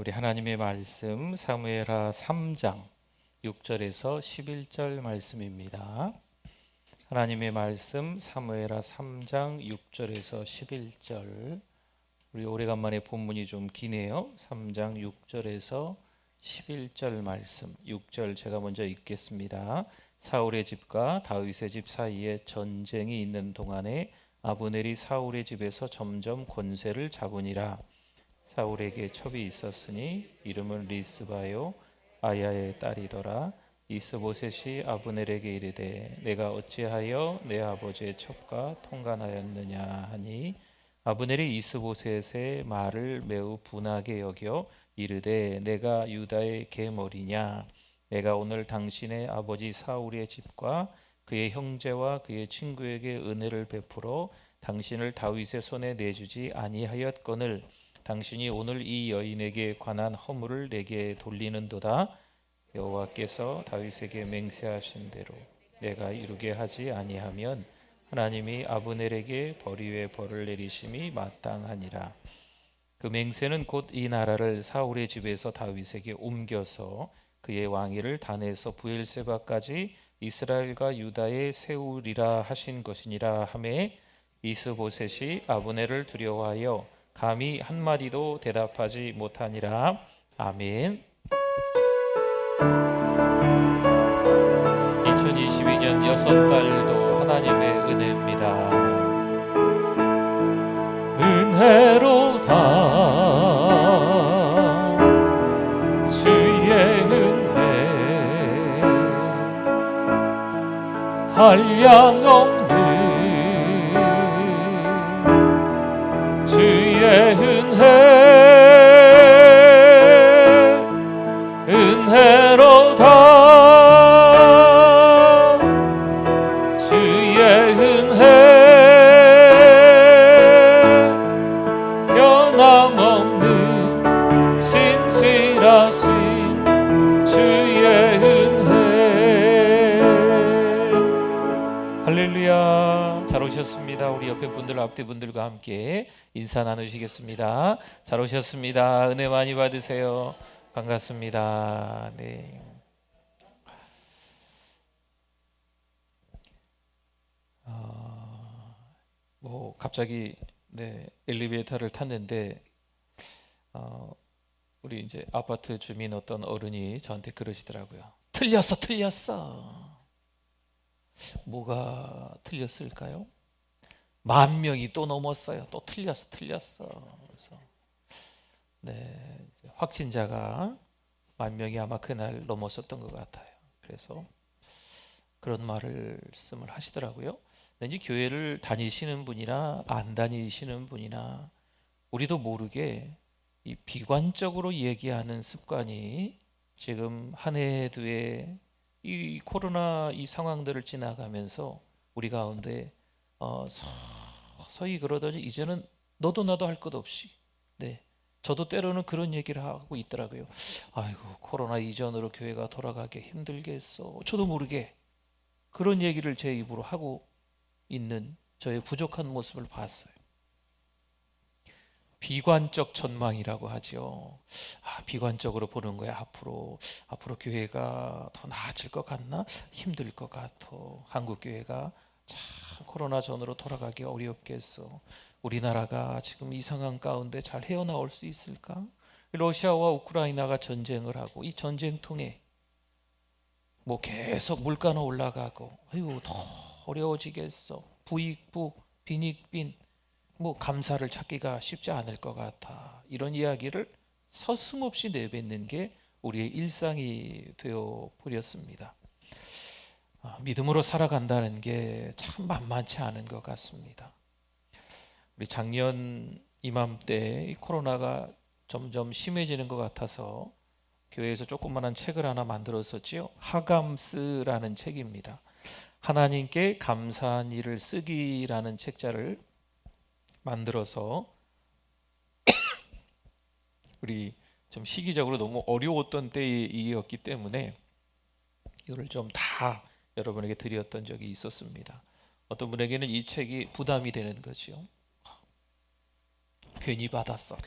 우리 하나님의 말씀 사무엘하 3장 6절에서 11절 말씀입니다. 하나님의 말씀 사무엘하 3장 6절에서 11절. 우리 오래간만에 본문이 좀 기네요. 3장 6절에서 11절 말씀. 6절 제가 먼저 읽겠습니다. 사울의 집과 다윗의 집 사이에 전쟁이 있는 동안에 아브넬이 사울의 집에서 점점 권세를 잡으니라. 사울에게 첩이 있었으니 이름은 리스바요 아야의 딸이더라. 이스보셋이 아브넬에게 이르되 내가 어찌하여 내 아버지의 첩과 통간하였느냐 하니 아브넬이 이스보셋의 말을 매우 분하게 여겨 이르되 내가 유다의 계머리냐. 내가 오늘 당신의 아버지 사울의 집과 그의 형제와 그의 친구에게 은혜를 베풀어 당신을 다윗의 손에 내주지 아니하였거늘 당신이 오늘 이 여인에게 관한 허물을 내게 돌리는도다. 여호와께서 다윗에게 맹세하신 대로 내가 이루게 하지 아니하면 하나님이 아브넬에게 벌 위에 벌을 내리심이 마땅하니라. 그 맹세는 곧 이 나라를 사울의 집에서 다윗에게 옮겨서 그의 왕위를 단에서 브엘세바까지 이스라엘과 유다에 세우리라 하신 것이니라 하매 이스보셋이 아브넬을 두려워하여 감히 한마디도 대답하지 못하니라. 아멘. 2022년 여섯 달도 하나님의 은혜입니다. 은혜로다 주의 은혜 한량없는 주의 은혜 은혜로다 주의 은혜 변함없는 신실하신 주의 은혜. 할렐루야. 잘 오셨습니다. 우리 옆에 분들 앞뒤 분들과 함께 인사 나누시겠습니다. 잘 오셨습니다. 은혜 많이 받으세요. 반갑습니다. 네. 갑자기 엘리베이터를 탔는데 우리 이제 아파트 주민 어떤 어른이 저한테 그러시더라고요. 틀렸어. 뭐가 틀렸을까요? 10,000명이 또 넘었어요. 또 틀렸어. 그래서 확진자가 10,000명이 아마 그날 넘었었던 것 같아요. 그래서 그런 말씀을 하시더라고요. 왠지 교회를 다니시는 분이나 안 다니시는 분이나 우리도 모르게 이 비관적으로 얘기하는 습관이 지금 한 해 두 해 이 코로나 이 상황들을 지나가면서 우리 가운데 서서히 그러더니 이제는 너도 나도 할 것 없이 저도 때로는 그런 얘기를 하고 있더라고요. 아이고 코로나 이전으로 교회가 돌아가기 힘들겠어. 저도 모르게 그런 얘기를 제 입으로 하고 있는 저의 부족한 모습을 봤어요. 비관적 전망이라고 하죠. 비관적으로 보는 거야. 앞으로 교회가 더 나아질 것 같나? 힘들 것 같아. 한국 교회가 참 코로나 전으로 돌아가기 어렵겠어. 우리나라가 지금 이 상황 가운데 잘 헤어나올 수 있을까? 러시아와 우크라이나가 전쟁을 하고 이 전쟁통에 계속 물가는 올라가고 더 어려워지겠어. 부익부, 빈익빈 감사를 찾기가 쉽지 않을 것 같아. 이런 이야기를 서슴없이 내뱉는 게 우리의 일상이 되어 버렸습니다. 믿음으로 살아간다는 게 참 만만치 않은 것 같습니다. 우리 작년 이맘때 코로나가 점점 심해지는 것 같아서 교회에서 조그만한 책을 하나 만들었었지요. 하감스라는 책입니다. 하나님께 감사한 일을 쓰기라는 책자를 만들어서 우리 좀 시기적으로 너무 어려웠던 때의 일이었기 때문에 이거를 좀 다 여러분에게 드렸던 적이 있었습니다. 어떤 분에게는 이 책이 부담이 되는 거죠. 괜히 받았어.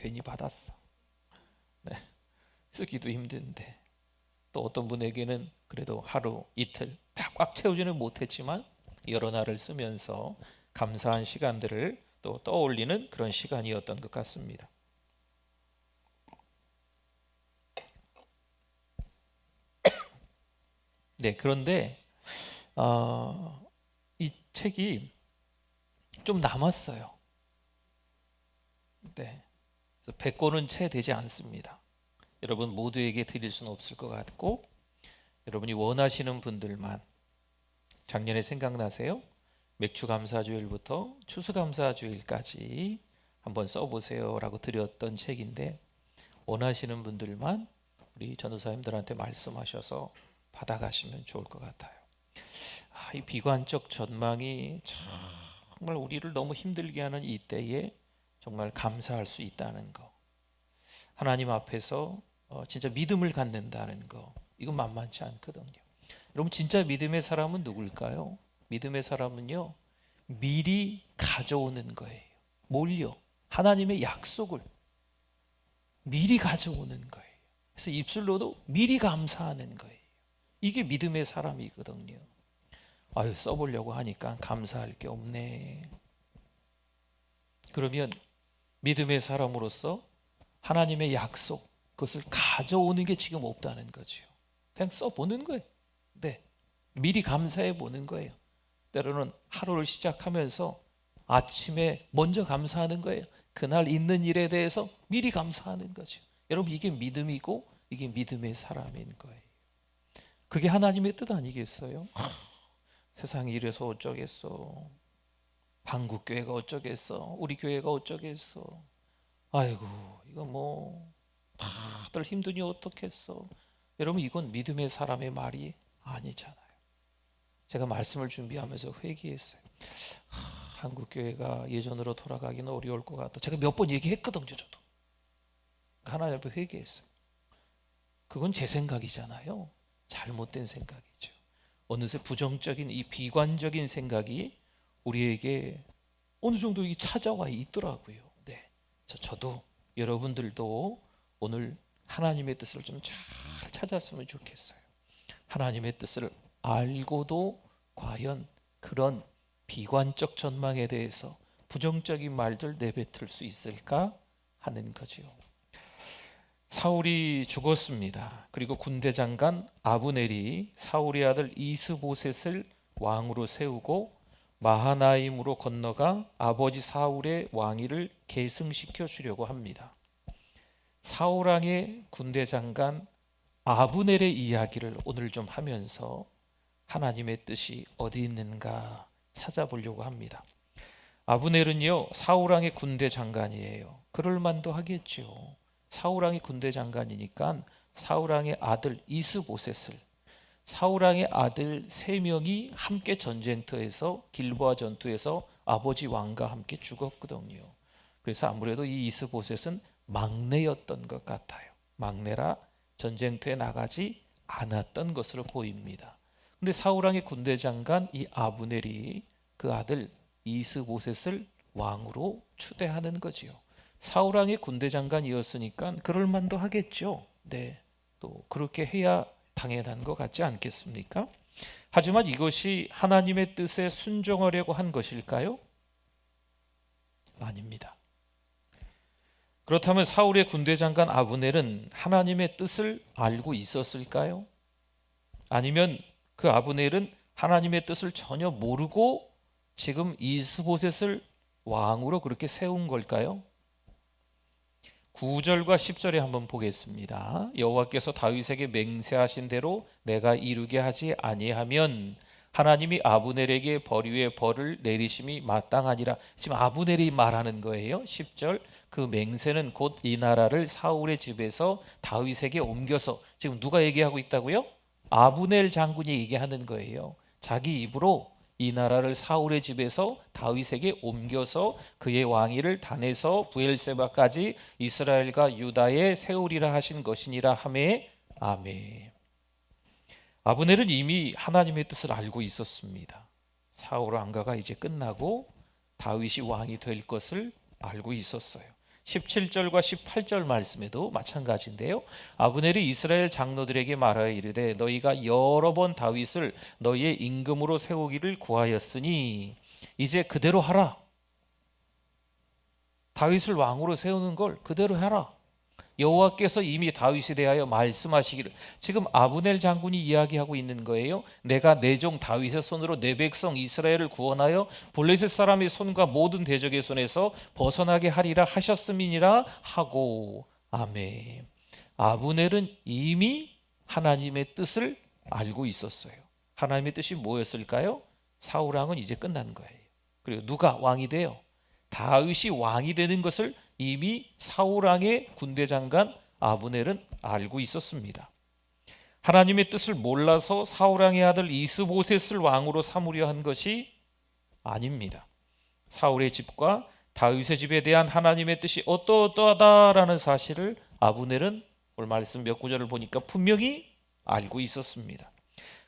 네. 쓰기도 힘든데, 또 어떤 분에게는 그래도 하루 이틀 다 꽉 채우지는 못했지만 여러 날을 쓰면서 감사한 시간들을 또 떠올리는 그런 시간이었던 것 같습니다. 네, 그런데 이 책이 좀 남았어요. 네, 그래서 100권은 채 되지 않습니다. 여러분 모두에게 드릴 수는 없을 것 같고, 여러분이 원하시는 분들만, 작년에 생각나세요? 맥주감사주일부터 추수감사주일까지 한번 써보세요 라고 드렸던 책인데, 원하시는 분들만 우리 전도사님들한테 말씀하셔서 받아가시면 좋을 것 같아요. 이 비관적 전망이 정말 우리를 너무 힘들게 하는 이 때에 정말 감사할 수 있다는 거, 하나님 앞에서 진짜 믿음을 갖는다는 거, 이건 만만치 않거든요. 여러분 진짜 믿음의 사람은 누굴까요? 믿음의 사람은요, 미리 가져오는 거예요. 뭘요? 하나님의 약속을 미리 가져오는 거예요. 그래서 입술로도 미리 감사하는 거예요. 이게 믿음의 사람이거든요. 아유, 써보려고 하니까 감사할 게 없네. 그러면 믿음의 사람으로서 하나님의 약속, 그것을 가져오는 게 지금 없다는 거죠. 그냥 써보는 거예요. 네, 미리 감사해 보는 거예요. 때로는 하루를 시작하면서 아침에 먼저 감사하는 거예요. 그날 있는 일에 대해서 미리 감사하는 거죠. 여러분 이게 믿음이고 이게 믿음의 사람인 거예요. 그게 하나님의 뜻 아니겠어요? 세상이 이래서 어쩌겠어, 한국교회가 어쩌겠어, 우리 교회가 어쩌겠어, 아이고 이거 뭐 다들 힘드니 어떻겠어. 여러분 이건 믿음의 사람의 말이 아니잖아요. 제가 말씀을 준비하면서 회개했어요. 한국교회가 예전으로 돌아가기는 어려울 것 같다. 제가 몇 번 얘기했거든요. 저도 하나님 앞에 회개했어요. 그건 제 생각이잖아요. 잘못된 생각이죠. 어느새 부정적인 이 비관적인 생각이 우리에게 어느 정도 찾아와 있더라고요. 네, 저도 여러분들도 오늘 하나님의 뜻을 좀 잘 찾았으면 좋겠어요. 하나님의 뜻을 알고도 과연 그런 비관적 전망에 대해서 부정적인 말들 내뱉을 수 있을까 하는 거지요. 사울이 죽었습니다. 그리고 군대 장관 아브넬이 사울의 아들 이스보셋을 왕으로 세우고 마하나임으로 건너가 아버지 사울의 왕위를 계승시켜 주려고 합니다. 사울 왕의 군대 장관 아브넬의 이야기를 오늘 좀 하면서 하나님의 뜻이 어디 있는가 찾아보려고 합니다. 아브넬은요, 사울 왕의 군대 장관이에요. 그럴 만도 하겠죠. 사울 왕의 군대 장관이니까 사울 왕의 아들 이스보셋을, 사울 왕의 아들 3명이 함께 전쟁터에서, 길보아 전투에서 아버지 왕과 함께 죽었거든요. 그래서 아무래도 이 이스보셋은 막내였던 것 같아요. 막내라 전쟁터에 나가지 않았던 것으로 보입니다. 근데 사울 왕의 군대 장관 이 아브넬이 그 아들 이스보셋을 왕으로 추대하는 거지요. 사울 왕의 군대 장관이었으니까 그럴 만도 하겠죠. 네, 또 그렇게 해야 당연한 것 같지 않겠습니까? 하지만 이것이 하나님의 뜻에 순종하려고 한 것일까요? 아닙니다. 그렇다면 사울의 군대 장관 아브넬은 하나님의 뜻을 알고 있었을까요? 아니면 그 아브넬은 하나님의 뜻을 전혀 모르고 지금 이스보셋을 왕으로 그렇게 세운 걸까요? 9절과 10절에 한번 보겠습니다. 여호와께서 다윗에게 맹세하신 대로 내가 이루게 하지 아니하면 하나님이 아브넬에게 벌 위에 벌을 내리심이 마땅하니라. 지금 아브넬이 말하는 거예요. 10절, 그 맹세는 곧 이 나라를 사울의 집에서 다윗에게 옮겨서, 지금 누가 얘기하고 있다고요? 아브넬 장군이 얘기하는 거예요. 자기 입으로 이 나라를 사울의 집에서 다윗에게 옮겨서 그의 왕위를 단에서 부엘세바까지 이스라엘과 유다에 세우리라 하신 것이니라 하매 아멘. 아브넬은 이미 하나님의 뜻을 알고 있었습니다. 사울 왕가가 이제 끝나고 다윗이 왕이 될 것을 알고 있었어요. 17절과 18절 말씀에도 마찬가지인데요. 아브넬이 이스라엘 장로들에게 말하여 이르되 너희가 여러 번 다윗을 너희의 임금으로 세우기를 구하였으니 이제 그대로 하라. 다윗을 왕으로 세우는 걸 그대로 해라. 여호와께서 이미 다윗에 대하여 말씀하시기를, 지금 아브넬 장군이 이야기하고 있는 거예요. 내가 내 종 다윗의 손으로 내 백성 이스라엘을 구원하여 블레셋 사람의 손과 모든 대적의 손에서 벗어나게 하리라 하셨음이니라 하고. 아멘. 아브넬은 이미 하나님의 뜻을 알고 있었어요. 하나님의 뜻이 뭐였을까요? 사울 왕은 이제 끝난 거예요. 그리고 누가 왕이 돼요? 다윗이 왕이 되는 것을 이미 사울 왕의 군대 장관 아브넬은 알고 있었습니다. 하나님의 뜻을 몰라서 사울 왕의 아들 이스보셋을 왕으로 삼으려 한 것이 아닙니다. 사울의 집과 다윗의 집에 대한 하나님의 뜻이 어떠어떠하다라는 사실을 아브넬은 오늘 말씀 몇 구절을 보니까 분명히 알고 있었습니다.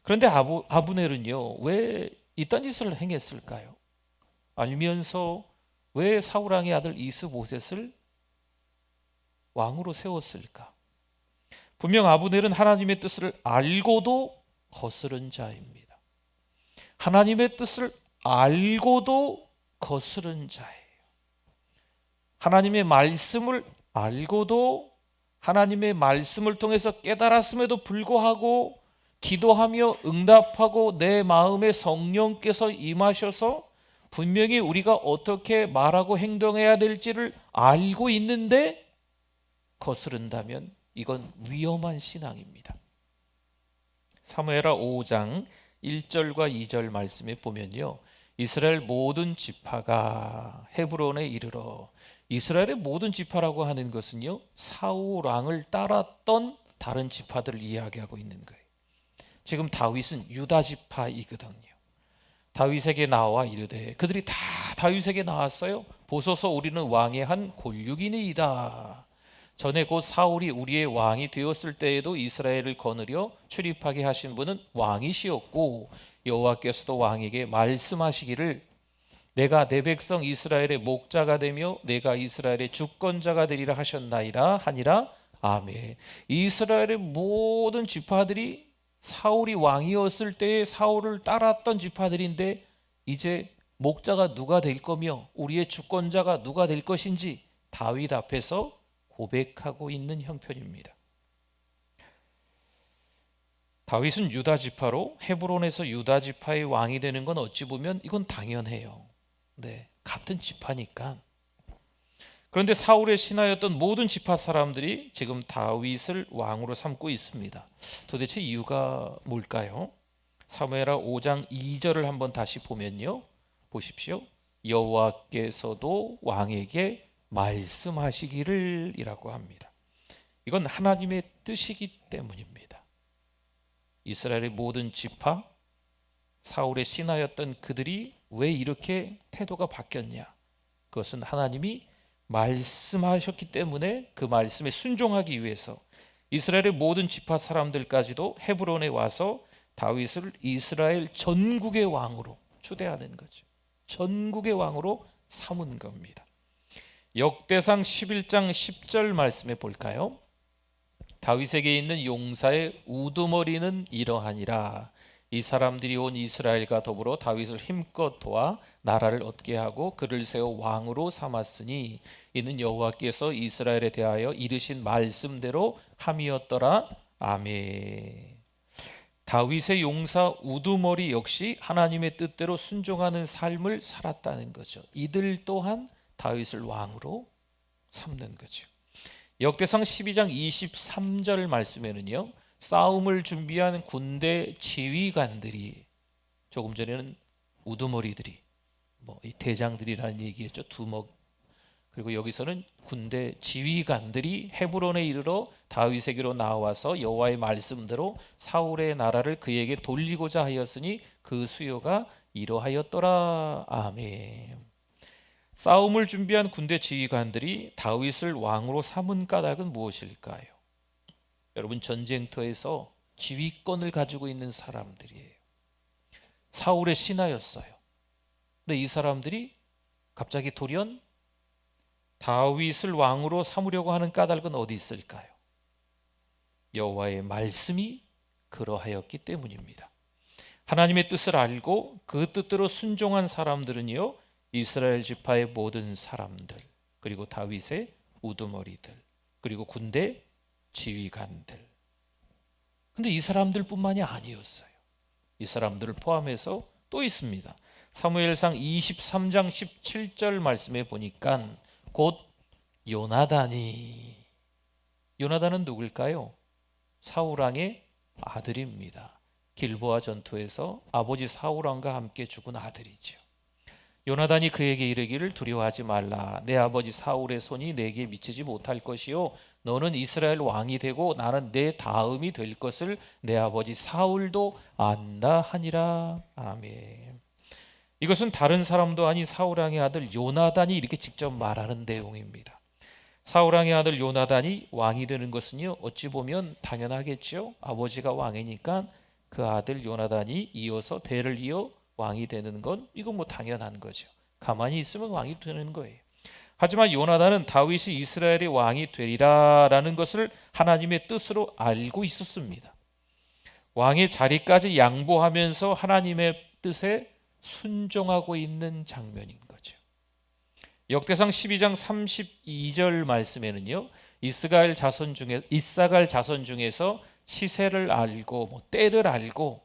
그런데 아브넬은요, 왜 이딴 짓을 행했을까요? 알면서 왜 사울 왕의 아들 이스보셋을 왕으로 세웠을까? 분명 아브넬은 하나님의 뜻을 알고도 거스른 자입니다. 하나님의 뜻을 알고도 거스른 자예요. 하나님의 말씀을 알고도 하나님의 말씀을 통해서 깨달았음에도 불구하고 기도하며 응답하고 내 마음에 성령께서 임하셔서 분명히 우리가 어떻게 말하고 행동해야 될지를 알고 있는데 거스른다면 이건 위험한 신앙입니다. 사무엘하 5장 1절과 2절 말씀에 보면요, 이스라엘 모든 지파가 헤브론에 이르러, 이스라엘의 모든 지파라고 하는 것은요, 사울 왕을 따랐던 다른 지파들을 이야기하고 있는 거예요. 지금 다윗은 유다 지파이거든요. 다윗에게 나와 이르되, 그들이 다 다윗에게 나왔어요. 보소서 우리는 왕의 한 골육이니이다. 전에 곧 사울이 우리의 왕이 되었을 때에도 이스라엘을 거느려 출입하게 하신 분은 왕이시었고 여호와께서도 왕에게 말씀하시기를 내가 내 백성 이스라엘의 목자가 되며 내가 이스라엘의 주권자가 되리라 하셨나이다 하니라. 아멘. 이스라엘의 모든 지파들이 사울이 왕이었을 때에 사울을 따랐던 지파들인데 이제 목자가 누가 될 거며 우리의 주권자가 누가 될 것인지 다윗 앞에서 고백하고 있는 형편입니다. 다윗은 유다 지파로 헤브론에서 유다 지파의 왕이 되는 건 어찌 보면 이건 당연해요. 네, 같은 지파니까. 그런데 사울의 신하였던 모든 지파 사람들이 지금 다윗을 왕으로 삼고 있습니다. 도대체 이유가 뭘까요? 사무엘하 5장 2절을 한번 다시 보면요, 보십시오. 여호와께서도 왕에게 말씀하시기를 이라고 합니다. 이건 하나님의 뜻이기 때문입니다. 이스라엘의 모든 지파, 사울의 신하였던 그들이 왜 이렇게 태도가 바뀌었냐? 그것은 하나님이 말씀하셨기 때문에 그 말씀에 순종하기 위해서 이스라엘의 모든 지파 사람들까지도 헤브론에 와서 다윗을 이스라엘 전국의 왕으로 추대하는 거죠. 전국의 왕으로 삼은 겁니다. 역대상 11장 10절 말씀에 볼까요? 다윗에게 있는 용사의 우두머리는 이러하니라. 이 사람들이 온 이스라엘과 더불어 다윗을 힘껏 도와 나라를 얻게 하고 그를 세워 왕으로 삼았으니 이는 여호와께서 이스라엘에 대하여 이르신 말씀대로 함이었더라. 아멘. 다윗의 용사 우두머리 역시 하나님의 뜻대로 순종하는 삶을 살았다는 거죠. 이들 또한 다윗을 왕으로 삼는 거죠. 역대상 12장 23절 말씀에는요, 싸움을 준비한 군대 지휘관들이, 조금 전에는 우두머리들이 이 대장들이라는 얘기했죠. 두목. 그리고 여기서는 군대 지휘관들이 헤브론에 이르러 다윗에게로 나와서 여호와의 말씀대로 사울의 나라를 그에게 돌리고자 하였으니 그 수요가 이러하였더라. 아멘. 싸움을 준비한 군대 지휘관들이 다윗을 왕으로 삼은 까닭은 무엇일까요? 여러분, 전쟁터에서 지휘권을 가지고 있는 사람들이에요. 사울의 신하였어요. 근데 이 사람들이 갑자기 돌연 다윗을 왕으로 삼으려고 하는 까닭은 어디 있을까요? 여호와의 말씀이 그러하였기 때문입니다. 하나님의 뜻을 알고 그 뜻대로 순종한 사람들은요, 이스라엘 지파의 모든 사람들, 그리고 다윗의 우두머리들, 그리고 군대 지휘관들. 근데 이 사람들뿐만이 아니었어요. 이 사람들을 포함해서 또 있습니다. 사무엘상 23장 17절 말씀에 보니까 곧 요나단이, 요나단은 누굴까요? 사울왕의 아들입니다. 길보아 전투에서 아버지 사울왕과 함께 죽은 아들이죠. 요나단이 그에게 이르기를 두려워하지 말라. 내 아버지 사울의 손이 내게 미치지 못할 것이요 너는 이스라엘 왕이 되고 나는 내 다음이 될 것을 내 아버지 사울도 안다 하니라. 아멘. 이것은 다른 사람도 아닌 사울왕의 아들 요나단이 이렇게 직접 말하는 내용입니다. 사울왕의 아들 요나단이 왕이 되는 것은요, 어찌 보면 당연하겠죠. 아버지가 왕이니까 그 아들 요나단이 이어서 대를 이어 왕이 되는 건 이건 뭐 당연한 거죠. 가만히 있으면 왕이 되는 거예요. 하지만 요나단은 다윗이 이스라엘의 왕이 되리라라는 것을 하나님의 뜻으로 알고 있었습니다. 왕의 자리까지 양보하면서 하나님의 뜻에 순종하고 있는 장면인 거죠. 역대상 12장 32절 말씀에는요, 이스가엘 자손 중에서 시세를 알고 때를 알고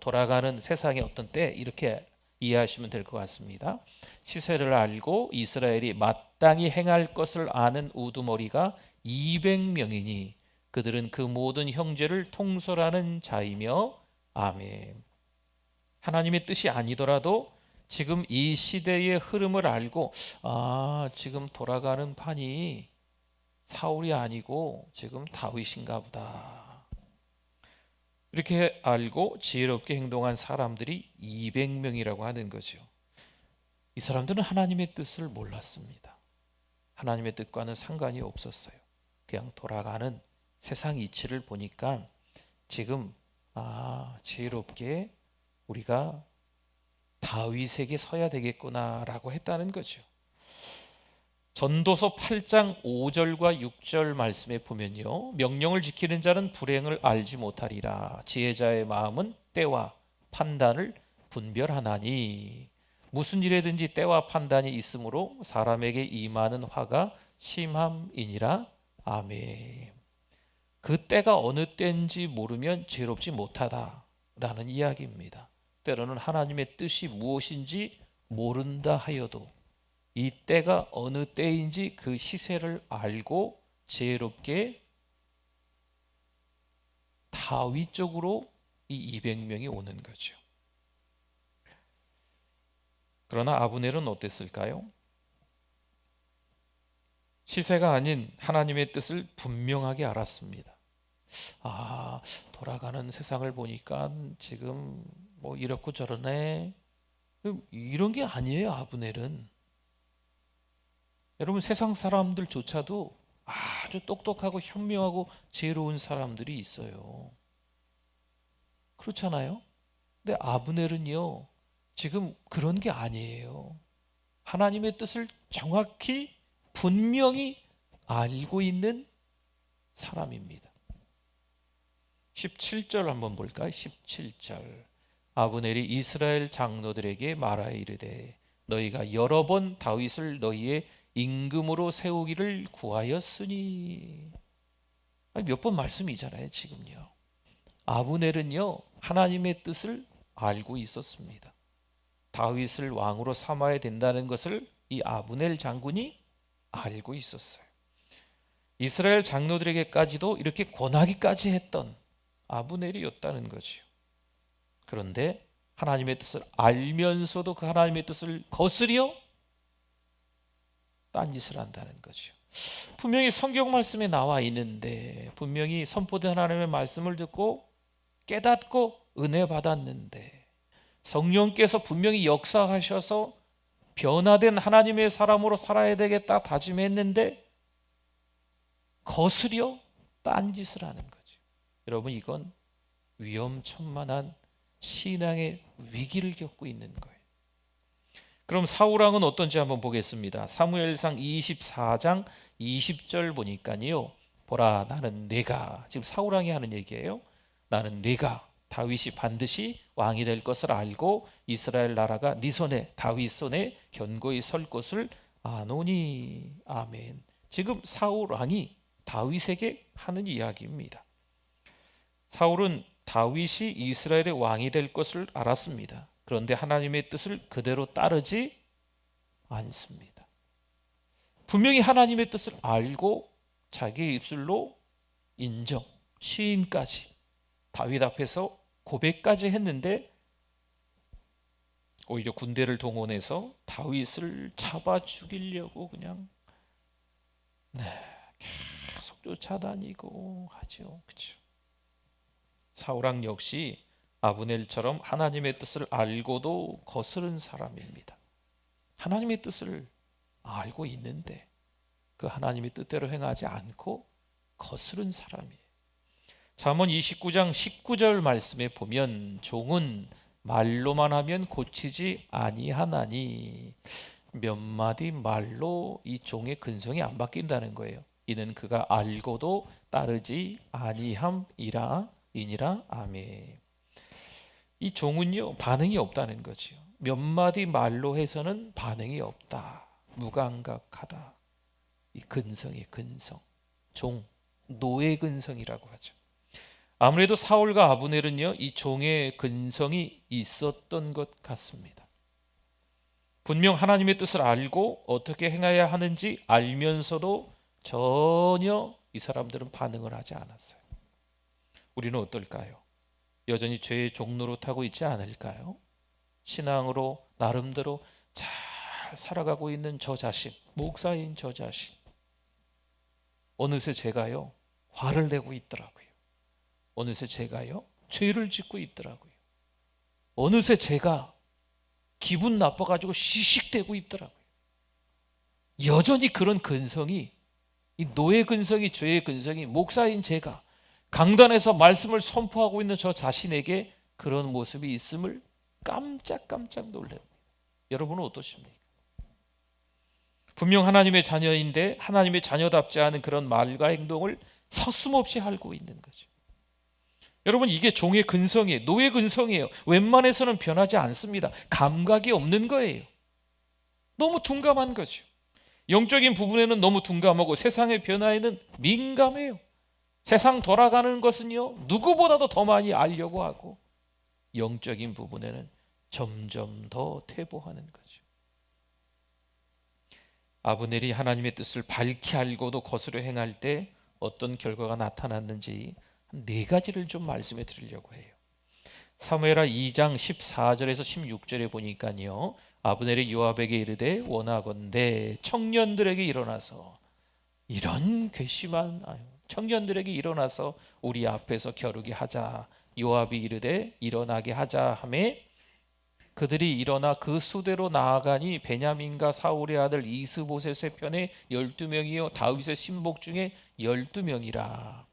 돌아가는 세상의 어떤 때, 이렇게 이해하시면 될 것 같습니다. 시세를 알고 이스라엘이 마땅히 행할 것을 아는 우두머리가 200명이니 그들은 그 모든 형제를 통솔하는 자이며. 아멘. 하나님의 뜻이 아니더라도 지금 이 시대의 흐름을 알고, 지금 돌아가는 판이 사울이 아니고 지금 다윗인가 보다, 이렇게 알고 지혜롭게 행동한 사람들이 200명이라고 하는 거죠. 이 사람들은 하나님의 뜻을 몰랐습니다. 하나님의 뜻과는 상관이 없었어요. 그냥 돌아가는 세상 이치를 보니까 지금 지혜롭게 우리가 다윗에게 서야 되겠구나라고 했다는 거죠. 전도서 8장 5절과 6절 말씀에 보면요, 명령을 지키는 자는 불행을 알지 못하리라. 지혜자의 마음은 때와 판단을 분별하나니. 무슨 일에든지 때와 판단이 있으므로 사람에게 임하는 화가 심함이니라. 아멘. 그 때가 어느 때인지 모르면 지혜롭지 못하다라는 이야기입니다. 때로는 하나님의 뜻이 무엇인지 모른다 하여도 이 때가 어느 때인지 그 시세를 알고 지혜롭게 다윗 쪽으로 이 200명이 오는 거죠. 그러나 아브넬은 어땠을까요? 시세가 아닌 하나님의 뜻을 분명하게 알았습니다. 돌아가는 세상을 보니까 지금 이렇고 저러네, 이런 게 아니에요. 아브넬은, 여러분, 세상 사람들조차도 아주 똑똑하고 현명하고 지혜로운 사람들이 있어요. 그렇잖아요? 근데 아브넬은요, 지금 그런 게 아니에요. 하나님의 뜻을 정확히 분명히 알고 있는 사람입니다. 17절 한번 볼까요? 17절. 아브넬이 이스라엘 장로들에게 말하여 이르되 너희가 여러 번 다윗을 너희의 임금으로 세우기를 구하였으니. 몇 번 말씀이잖아요. 지금요, 아브넬은요 하나님의 뜻을 알고 있었습니다. 다윗을 왕으로 삼아야 된다는 것을 이 아브넬 장군이 알고 있었어요. 이스라엘 장로들에게까지도 이렇게 권하기까지 했던 아브넬이었다는 거죠. 그런데 하나님의 뜻을 알면서도 그 하나님의 뜻을 거스려 딴짓을 한다는 거죠. 분명히 성경 말씀에 나와 있는데, 분명히 선포된 하나님의 말씀을 듣고 깨닫고 은혜 받았는데, 성령께서 분명히 역사하셔서 변화된 하나님의 사람으로 살아야 되겠다 다짐했는데 거스려 딴짓을 하는 거죠. 여러분, 이건 위험천만한 신앙의 위기를 겪고 있는 거예요. 그럼 사울왕은 어떤지 한번 보겠습니다. 사무엘상 24장 20절 보니까요. 보라, 나는 내가, 지금 사울왕이 하는 얘기예요. 나는 내가 다윗이 반드시 왕이 될 것을 알고 이스라엘 나라가 네 손에, 다윗 손에 견고히 설 것을 아노니. 아멘. 지금 사울왕이 다윗에게 하는 이야기입니다. 사울은 다윗이 이스라엘의 왕이 될 것을 알았습니다. 그런데 하나님의 뜻을 그대로 따르지 않습니다. 분명히 하나님의 뜻을 알고 자기의 입술로 인정, 시인까지 다윗 앞에서 고백까지 했는데 오히려 군대를 동원해서 다윗을 잡아 죽이려고 그냥 계속 쫓아다니고 하죠. 그렇죠? 사울왕 역시 아브넬처럼 하나님의 뜻을 알고도 거스른 사람입니다. 하나님의 뜻을 알고 있는데 그 하나님의 뜻대로 행하지 않고 거스른 사람이에요. 잠언 29장 19절 말씀에 보면 종은 말로만 하면 고치지 아니하나니, 몇 마디 말로 이 종의 근성이 안 바뀐다는 거예요. 이는 그가 알고도 따르지 아니함이라 이니라. 아멘. 이 종은요, 반응이 없다는 거죠. 몇 마디 말로 해서는 반응이 없다, 무감각하다. 이 근성의 근성, 종, 노의 근성이라고 하죠. 아무래도 사울과 아브넬은요, 이 종의 근성이 있었던 것 같습니다. 분명 하나님의 뜻을 알고 어떻게 행해야 하는지 알면서도 전혀 이 사람들은 반응을 하지 않았어요. 우리는 어떨까요? 여전히 죄의 종노릇하고 있지 않을까요? 신앙으로 나름대로 잘 살아가고 있는 저 자신, 목사인 저 자신, 어느새 제가요 화를 내고 있더라고요. 어느새 제가요 죄를 짓고 있더라고요. 어느새 제가 기분 나빠가지고 시식대고 있더라고요. 여전히 그런 근성이, 이 노예 근성이, 죄의 근성이 목사인 제가 강단에서 말씀을 선포하고 있는 저 자신에게 그런 모습이 있음을 깜짝깜짝 놀랍니다. 여러분은 어떠십니까? 분명 하나님의 자녀인데 하나님의 자녀답지 않은 그런 말과 행동을 서슴없이 하고 있는 거죠. 여러분, 이게 종의 근성이에요. 노예 근성이에요. 웬만해서는 변하지 않습니다. 감각이 없는 거예요. 너무 둔감한 거죠. 영적인 부분에는 너무 둔감하고 세상의 변화에는 민감해요. 세상 돌아가는 것은요, 누구보다도 더 많이 알려고 하고 영적인 부분에는 점점 더 퇴보하는 거죠. 아브넬이 하나님의 뜻을 밝히 알고도 거스려 행할 때 어떤 결과가 나타났는지 한 4가지를 좀 말씀해 드리려고 해요. 사무엘하 2장 14절에서 16절에 보니까요, 아브넬이 요압에게 이르되 원하건대 청년들에게 일어나서, 이런 괘씸한 청년들에게 일어나서 우리 앞에서 겨루게 하자. 요압이 이르되 일어나게 하자 하매 그들이 일어나 그 수대로 나아가니 베냐민과 사울의 아들 이스보셋의 편에 12명이요 다윗의 신복 중에 12명이라.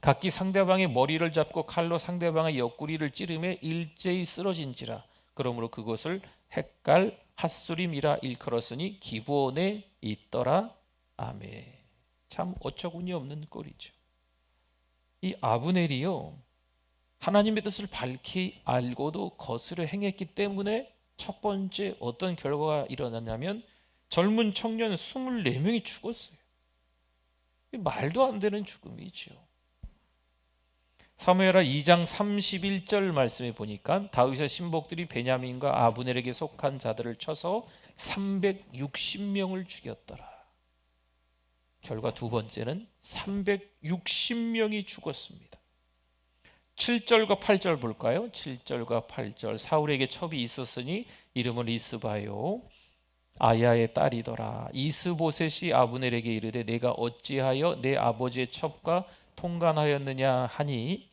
각기 상대방의 머리를 잡고 칼로 상대방의 옆구리를 찌르매 일제히 쓰러진지라. 그러므로 그것을 헷갈 핫수림이라 일컬었으니 기브온에 있더라. 아멘. 참 어처구니 없는 꼴이죠. 이 아브넬이요, 하나님의 뜻을 밝히 알고도 거스려 행했기 때문에 첫 번째 어떤 결과가 일어났냐면 젊은 청년 24명이 죽었어요. 말도 안 되는 죽음이죠. 사무엘하 2장 31절 말씀에 보니까 다윗의 신복들이 베냐민과 아브넬에게 속한 자들을 쳐서 360명을 죽였더라. 결과 두 번째는 360명이 죽었습니다. 7절과 8절 볼까요? 7절과 8절. 사울에게 첩이 있었으니 이름은 이스바요 아야의 딸이더라. 이스보셋이 아브넬에게 이르되 내가 어찌하여 내 아버지의 첩과 통간하였느냐 하니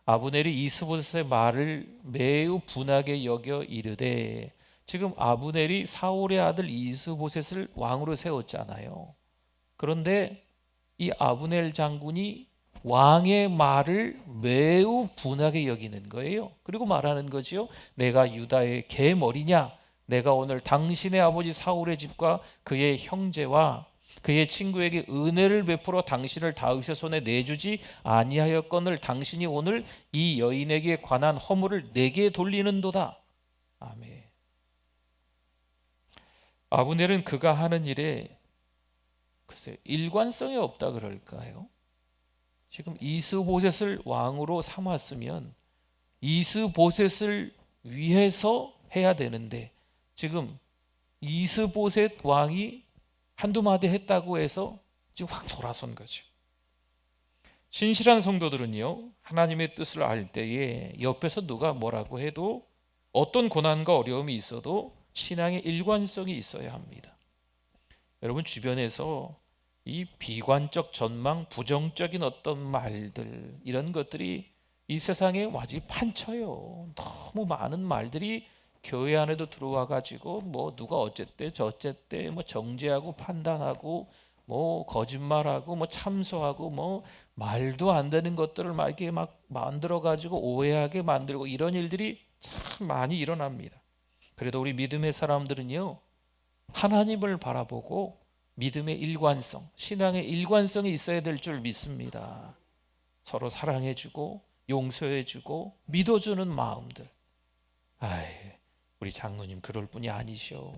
아브넬이 이스보셋의 말을 매우 분하게 여겨 이르되, 지금 아브넬이 사울의 아들 이스보셋을 왕으로 세웠잖아요. 그런데 이 아브넬 장군이 왕의 말을 매우 분하게 여기는 거예요. 그리고 말하는 거지요. 내가 유다의 개머리냐? 내가 오늘 당신의 아버지 사울의 집과 그의 형제와 그의 친구에게 은혜를 베풀어 당신을 다윗의 손에 내주지 아니하였거늘 당신이 오늘 이 여인에게 관한 허물을 내게 돌리는도다. 아멘. 아브넬은 그가 하는 일에 글쎄 일관성이 없다 그럴까요? 지금 이스보셋을 왕으로 삼았으면 이스보셋을 위해서 해야 되는데 지금 이스보셋 왕이 한두 마디 했다고 해서 지금 확 돌아선 거죠. 신실한 성도들은요, 하나님의 뜻을 알 때에 옆에서 누가 뭐라고 해도 어떤 고난과 어려움이 있어도 신앙의 일관성이 있어야 합니다. 여러분 주변에서 이 비관적 전망, 부정적인 어떤 말들, 이런 것들이 이 세상에 완전히 판쳐요. 너무 많은 말들이 교회 안에도 들어와 가지고 뭐 누가 어쨌대 저쨌대 뭐 정죄하고 판단하고 뭐 거짓말하고 뭐 참소하고 뭐 말도 안 되는 것들을 막 이렇게 막 만들어 가지고 오해하게 만들고 이런 일들이 참 많이 일어납니다. 그래도 우리 믿음의 사람들은요, 하나님을 바라보고 믿음의 일관성, 신앙의 일관성이 있어야 될 줄 믿습니다. 서로 사랑해주고 용서해주고 믿어주는 마음들. 아이, 우리 장로님 그럴 분이 아니시오.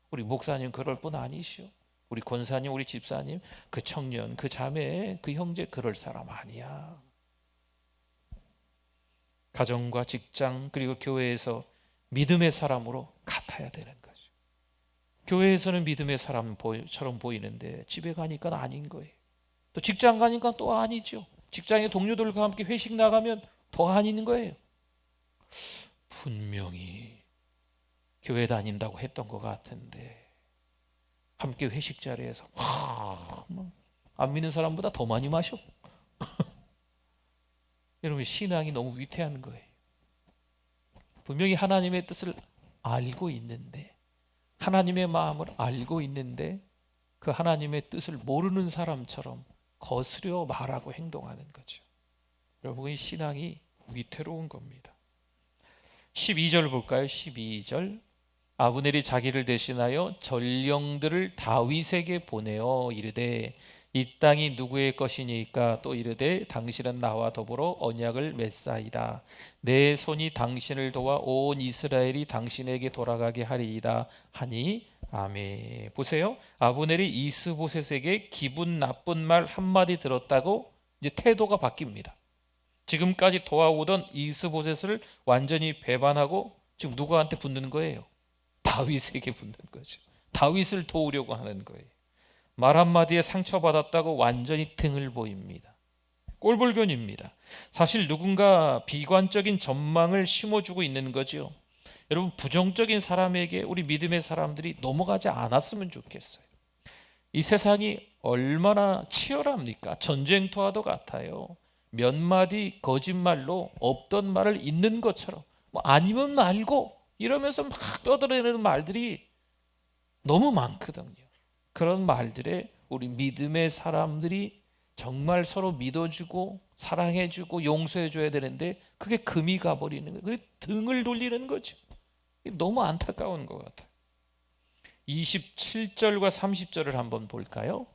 우리 목사님 그럴 분 아니시오. 우리 권사님, 우리 집사님, 그 청년, 그 자매, 그 형제 그럴 사람 아니야. 가정과 직장 그리고 교회에서 믿음의 사람으로 같아야 되는 거죠. 교회에서는 믿음의 사람처럼 보이는데 집에 가니까 아닌 거예요. 또 직장 가니까 또 아니죠. 직장의 동료들과 함께 회식 나가면 더 아닌 거예요. 분명히 교회 다닌다고 했던 것 같은데 함께 회식 자리에서 안 믿는 사람보다 더 많이 마셔. 여러분 신앙이 너무 위태한 거예요. 분명히 하나님의 뜻을 알고 있는데 하나님의 마음을 알고 있는데 그 하나님의 뜻을 모르는 사람처럼 거스려 말하고 행동하는 거죠. 여러분 이 신앙이 위태로운 겁니다. 12절 볼까요? 12절 아브넬이 자기를 대신하여 전령들을 다윗에게 보내어 이르되 이 땅이 누구의 것이니까 또 이르되 당신은 나와 더불어 언약을 맺사이다. 내 손이 당신을 도와 온 이스라엘이 당신에게 돌아가게 하리이다 하니 아멘. 보세요. 아브넬이 이스보셋에게 기분 나쁜 말 한마디 들었다고 이제 태도가 바뀝니다. 지금까지 도와오던 이스보셋을 완전히 배반하고 지금 누구한테 붙는 거예요? 다윗에게 붙는 거죠. 다윗을 도우려고 하는 거예요. 말 한마디에 상처받았다고 완전히 등을 보입니다. 꼴불견입니다. 사실 누군가 비관적인 전망을 심어주고 있는 거죠. 여러분 부정적인 사람에게 우리 믿음의 사람들이 넘어가지 않았으면 좋겠어요. 이 세상이 얼마나 치열합니까? 전쟁터와도 같아요. 몇 마디 거짓말로 없던 말을 있는 것처럼 뭐 아니면 말고 이러면서 막 떠들어내는 말들이 너무 많거든요. 그런 말들에 우리 믿음의 사람들이 정말 서로 믿어주고 사랑해주고 용서해줘야 되는데 그게 금이 가버리는 거예요. 그게 등을 돌리는 거죠. 너무 안타까운 것 같아요. 27절과 30절을 한번 볼까요?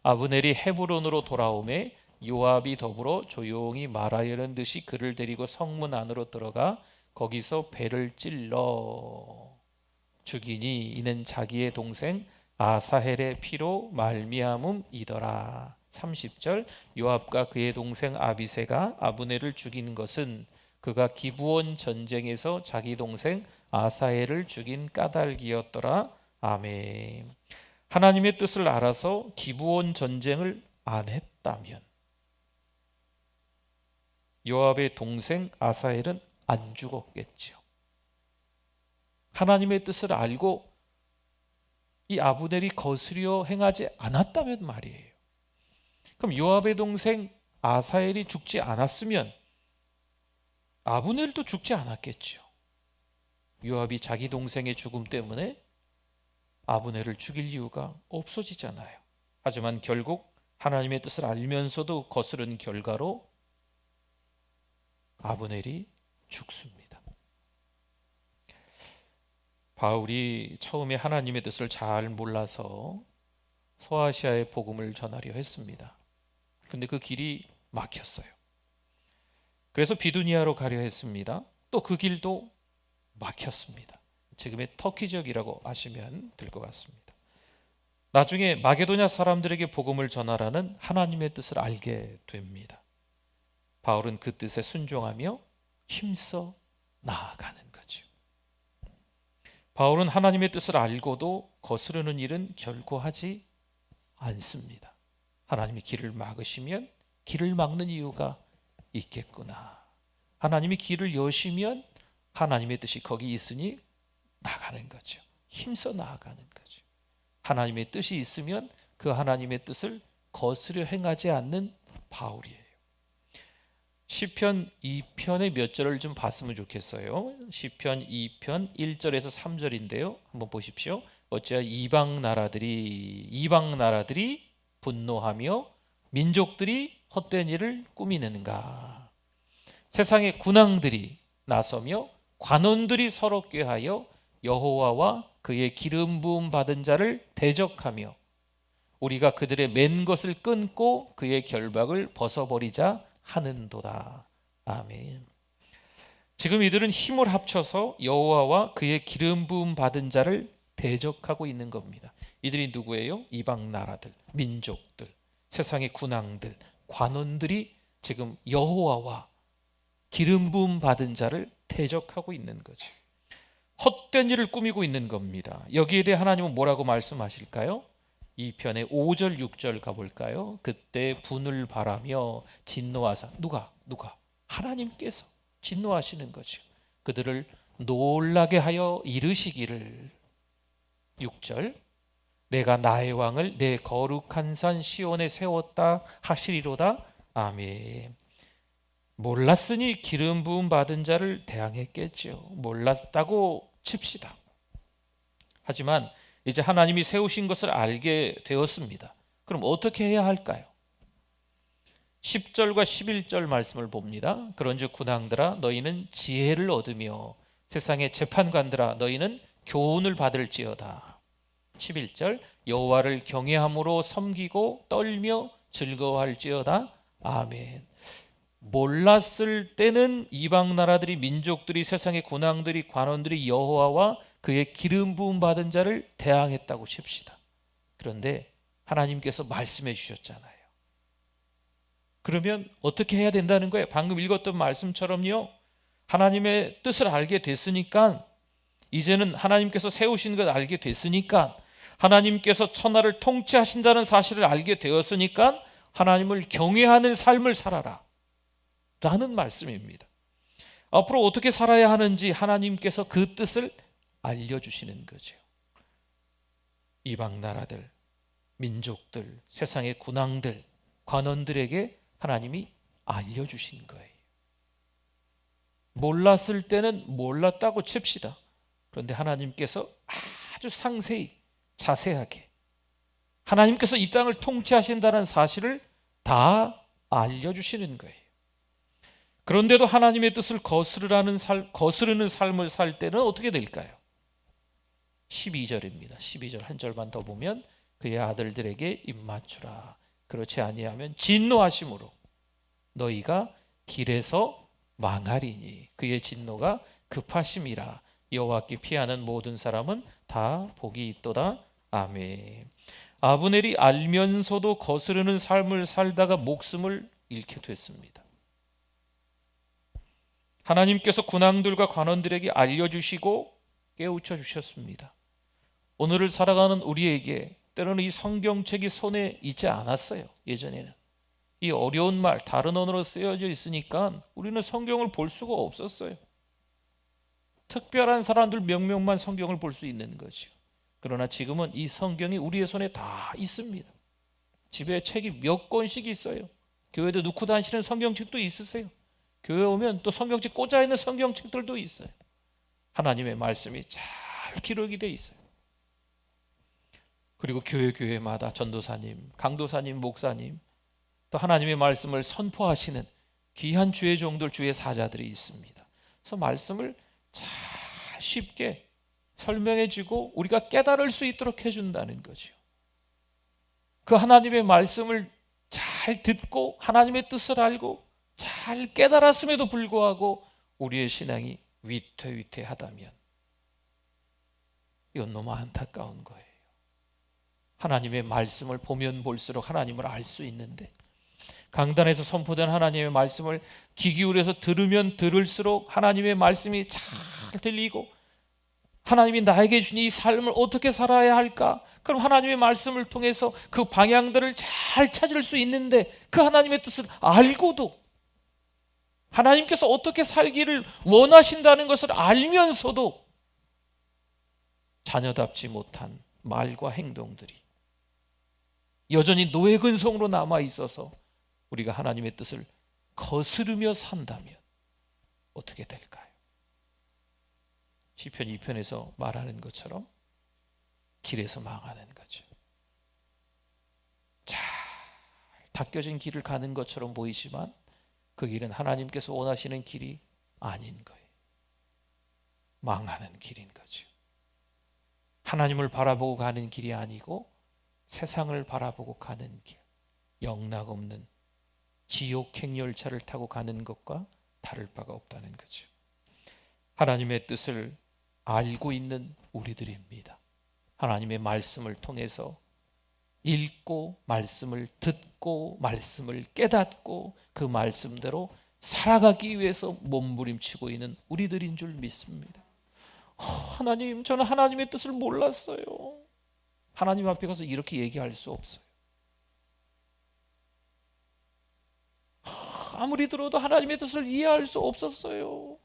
아브넬이 헤브론으로 돌아오매 요압이 더불어 조용히 말하려는 듯이 그를 데리고 성문 안으로 들어가 거기서 배를 찔러 죽이니 이는 자기의 동생 아사헬의 피로 말미암음이더라. 30절 요압과 그의 동생 아비새가 아브넬을 죽인 것은 그가 기브온 전쟁에서 자기 동생 아사헬을 죽인 까닭이었더라. 아멘. 하나님의 뜻을 알아서 기브온 전쟁을 안 했다면 요압의 동생 아사헬은 안 죽었겠죠. 하나님의 뜻을 알고 이 아브넬이 거스려 행하지 않았다면 말이에요. 그럼 요압의 동생 아사헬이 죽지 않았으면 아브넬도 죽지 않았겠죠. 요압이 자기 동생의 죽음 때문에 아브넬을 죽일 이유가 없어지잖아요. 하지만 결국 하나님의 뜻을 알면서도 거스른 결과로 아브넬이 죽습니다. 바울이 처음에 하나님의 뜻을 잘 몰라서 소아시아에 복음을 전하려 했습니다. 그런데 그 길이 막혔어요. 그래서 비두니아로 가려 했습니다. 또 그 길도 막혔습니다. 지금의 터키 지역이라고 아시면 될 것 같습니다. 나중에 마게도냐 사람들에게 복음을 전하라는 하나님의 뜻을 알게 됩니다. 바울은 그 뜻에 순종하며 힘써 나아가는 거죠. 바울은 하나님의 뜻을 알고도 거스르는 일은 결코 하지 않습니다. 하나님이 길을 막으시면 길을 막는 이유가 있겠구나. 하나님이 길을 여시면 하나님의 뜻이 거기 있으니 나가는 거죠. 힘써 나아가는 거죠. 하나님의 뜻이 있으면 그 하나님의 뜻을 거스려 행하지 않는 바울이에요. 시편 2편의 몇 절을 좀 봤으면 좋겠어요. 시편 2편 1절에서 3절인데요. 한번 보십시오. 어찌하여 이방 나라들이 분노하며 민족들이 헛된 일을 꾸미는가. 세상의 군왕들이 나서며 관원들이 서로 꾀하여 여호와와 그의 기름 부음 받은 자를 대적하며 우리가 그들의 맨 것을 끊고 그의 결박을 벗어버리자 하는도다. 아멘. 지금 이들은 힘을 합쳐서 여호와와 그의 기름 부음 받은 자를 대적하고 있는 겁니다. 이들이 누구예요? 이방 나라들, 민족들, 세상의 군왕들, 관원들이 지금 여호와와 기름 부음 받은 자를 대적하고 있는 거죠. 헛된 일을 꾸미고 있는 겁니다. 여기에 대해 하나님은 뭐라고 말씀하실까요? 이 편의 5절 6절 가볼까요? 그때 분을 바라며 진노하사 누가? 하나님께서 진노하시는 거죠. 그들을 놀라게 하여 이르시기를 6절 내가 나의 왕을 내 거룩한 산 시온에 세웠다 하시리로다. 아멘. 몰랐으니 기름 부음 받은 자를 대항했겠죠. 몰랐다고 칩시다. 하지만 이제 하나님이 세우신 것을 알게 되었습니다. 그럼 어떻게 해야 할까요? 10절과 11절 말씀을 봅니다. 그런즉 군왕들아 너희는 지혜를 얻으며 세상의 재판관들아 너희는 교훈을 받을지어다. 11절 여호와를 경외함으로 섬기고 떨며 즐거워할지어다. 아멘. 몰랐을 때는 이방 나라들이 민족들이 세상의 군왕들이 관원들이 여호와와 그의 기름 부음 받은 자를 대항했다고 칩시다. 그런데 하나님께서 말씀해 주셨잖아요. 그러면 어떻게 해야 된다는 거예요? 방금 읽었던 말씀처럼요. 하나님의 뜻을 알게 됐으니까 이제는 하나님께서 세우신 것 알게 됐으니까 하나님께서 천하를 통치하신다는 사실을 알게 되었으니까 하나님을 경외하는 삶을 살아라 라는 말씀입니다. 앞으로 어떻게 살아야 하는지 하나님께서 그 뜻을 알려주시는 거죠. 이방 나라들, 민족들, 세상의 군왕들, 관원들에게 하나님이 알려주신 거예요. 몰랐을 때는 몰랐다고 칩시다. 그런데 하나님께서 아주 상세히 자세하게 하나님께서 이 땅을 통치하신다는 사실을 다 알려주시는 거예요. 그런데도 하나님의 뜻을 거스르는 삶을 살 때는 어떻게 될까요? 12절입니다. 12절 한 절만 더 보면 그의 아들들에게 입맞추라. 그렇지 아니하면 진노하심으로 너희가 길에서 망하리니 그의 진노가 급하심이라. 여호와께 피하는 모든 사람은 다 복이 있도다. 아멘. 아브넬이 알면서도 거스르는 삶을 살다가 목숨을 잃게 됐습니다. 하나님께서 군왕들과 관원들에게 알려주시고 깨우쳐 주셨습니다. 오늘을 살아가는 우리에게 때로는 이 성경책이 손에 있지 않았어요. 예전에는 이 어려운 말 다른 언어로 쓰여져 있으니까 우리는 성경을 볼 수가 없었어요. 특별한 사람들 몇 명만 성경을 볼 수 있는 거죠. 그러나 지금은 이 성경이 우리의 손에 다 있습니다. 집에 책이 몇 권씩 있어요. 교회도 놓고 다니시는 성경책도 있으세요. 교회 오면 또 성경책 꽂아 있는 성경책들도 있어요. 하나님의 말씀이 잘 기록이 돼 있어요. 그리고 교회마다 전도사님, 강도사님, 목사님 또 하나님의 말씀을 선포하시는 귀한 주의 종들, 주의 사자들이 있습니다. 그래서 말씀을 잘 쉽게 설명해주고 우리가 깨달을 수 있도록 해준다는 거죠. 그 하나님의 말씀을 잘 듣고 하나님의 뜻을 알고 잘 깨달았음에도 불구하고 우리의 신앙이 위태위태하다면 이건 너무 안타까운 거예요. 하나님의 말씀을 보면 볼수록 하나님을 알 수 있는데, 강단에서 선포된 하나님의 말씀을 귀 기울여서 들으면 들을수록 하나님의 말씀이 잘 들리고 하나님이 나에게 준 이 삶을 어떻게 살아야 할까? 그럼 하나님의 말씀을 통해서 그 방향들을 잘 찾을 수 있는데, 그 하나님의 뜻을 알고도 하나님께서 어떻게 살기를 원하신다는 것을 알면서도 자녀답지 못한 말과 행동들이 여전히 노예 근성으로 남아 있어서 우리가 하나님의 뜻을 거스르며 산다면 어떻게 될까요? 시편 2편에서 말하는 것처럼 길에서 망하는 거죠. 잘 닦여진 길을 가는 것처럼 보이지만 그 길은 하나님께서 원하시는 길이 아닌 거예요. 망하는 길인 거죠. 하나님을 바라보고 가는 길이 아니고 세상을 바라보고 가는 길, 영락없는 지옥 행열차를 타고 가는 것과 다를 바가 없다는 거죠. 하나님의 뜻을 알고 있는 우리들입니다. 하나님의 말씀을 통해서 읽고 말씀을 듣고 말씀을 깨닫고 그 말씀대로 살아가기 위해서 몸부림치고 있는 우리들인 줄 믿습니다. 하나님, 저는 하나님의 뜻을 몰랐어요. 하나님 앞에 가서 이렇게 얘기할 수 없어요. 아무리 들어도 하나님의 뜻을 이해할 수 없었어요.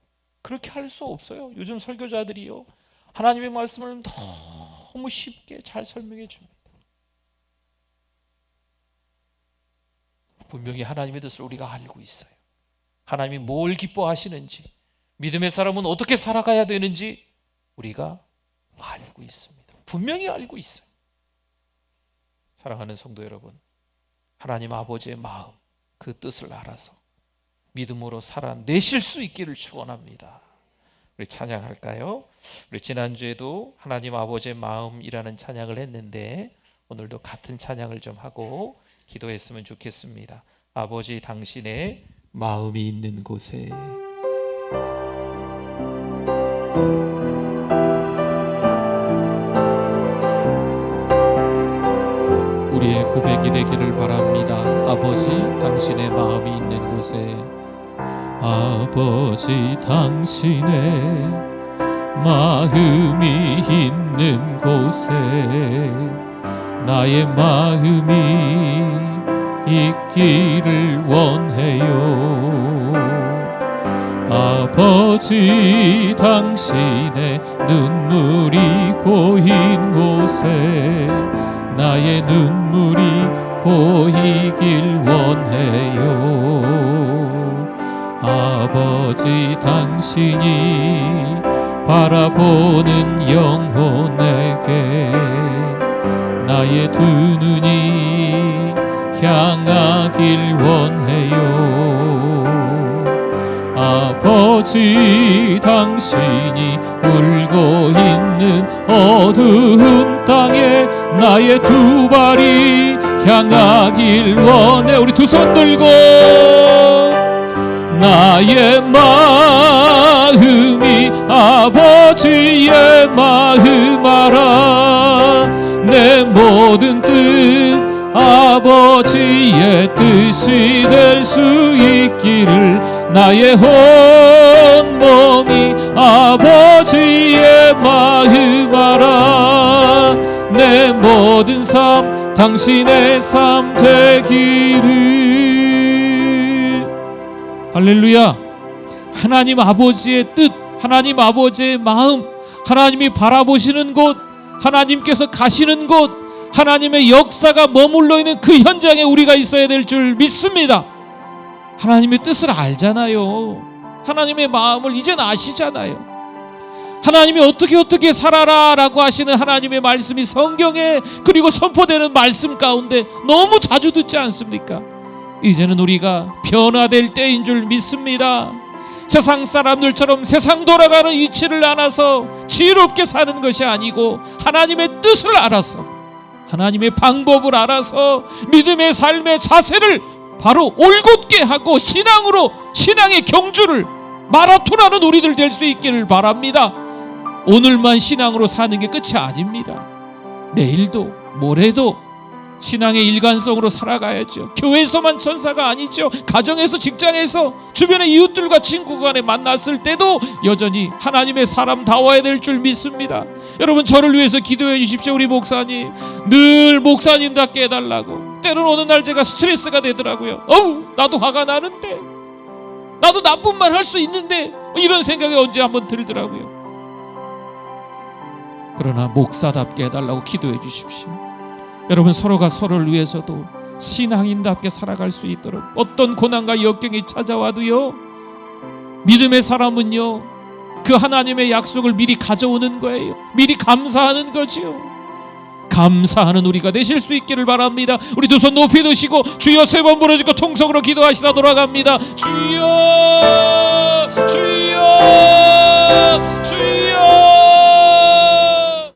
그렇게 할 수 없어요. 요즘 설교자들이요, 하나님의 말씀을 너무 쉽게 잘 설명해 줍니다. 분명히 하나님의 뜻을 우리가 알고 있어요. 하나님이 뭘 기뻐하시는지, 믿음의 사람은 어떻게 살아가야 되는지 우리가 알고 있습니다. 분명히 알고 있어요. 사랑하는 성도 여러분, 하나님 아버지의 마음, 그 뜻을 알아서 믿음으로 살아내실 수 있기를 축원합니다. 우리 찬양할까요? 우리 지난주에도 하나님 아버지의 마음이라는 찬양을 했는데 오늘도 같은 찬양을 좀 하고 기도했으면 좋겠습니다. 아버지, 당신의 마음이 있는 곳에. 우리의 고백이 되기를 바랍니다. 아버지, 당신의 마음이 있는 곳에. 아버지, 당신의 마음이 있는 곳에 나의 마음이 있기를 원해요. 아버지, 당신의 눈물이 고인 곳에 나의 눈물이 고이길 원해요. 아버지, 당신이 바라보는 영혼에게 나의 두 눈이 향하길 원해요. 아버지, 당신이 울고 있는 어두운 땅에 나의 두 발이 향하길 원해. 우리 두 손 들고 나의 마음이 아버지의 마음 알아. 내 모든 뜻 아버지의 뜻이 될 수 있기를 나의 온 몸이 아버지의 마음 알아. 내 모든 삶 당신의 삶 되기를. 할렐루야. 하나님 아버지의 뜻, 하나님 아버지의 마음, 하나님이 바라보시는 곳, 하나님께서 가시는 곳, 하나님의 역사가 머물러 있는 그 현장에 우리가 있어야 될 줄 믿습니다. 하나님의 뜻을 알잖아요. 하나님의 마음을 이제는 아시잖아요. 하나님이 어떻게 살아라 라고 하시는 하나님의 말씀이 성경에 그리고 선포되는 말씀 가운데 너무 자주 듣지 않습니까? 이제는 우리가 변화될 때인 줄 믿습니다. 세상 사람들처럼 세상 돌아가는 이치를 안아서 지혜롭게 사는 것이 아니고 하나님의 뜻을 알아서, 하나님의 방법을 알아서 믿음의 삶의 자세를 바로 올곧게 하고 신앙으로, 신앙의 경주를 마라톤하는 우리들 될 수 있기를 바랍니다. 오늘만 신앙으로 사는 게 끝이 아닙니다. 내일도 모레도 신앙의 일관성으로 살아가야죠. 교회에서만 천사가 아니죠. 가정에서, 직장에서, 주변의 이웃들과 친구 간에 만났을 때도 여전히 하나님의 사람다워야 될 줄 믿습니다. 여러분, 저를 위해서 기도해 주십시오. 우리 목사님, 늘 목사님답게 해달라고. 때로는 어느 날 제가 스트레스가 되더라고요. 나도 화가 나는데, 나도 나쁜 말 할 수 있는데, 이런 생각이 언제 한번 들더라고요. 그러나 목사답게 해달라고 기도해 주십시오. 여러분, 서로가 서로를 위해서도 신앙인답게 살아갈 수 있도록, 어떤 고난과 역경이 찾아와도요, 믿음의 사람은요, 그 하나님의 약속을 미리 가져오는 거예요. 미리 감사하는 거지요. 감사하는 우리가 되실 수 있기를 바랍니다. 우리 두 손 높이 드시고 주여 세 번 부르짖고 통성으로 기도하시다 돌아갑니다. 주여.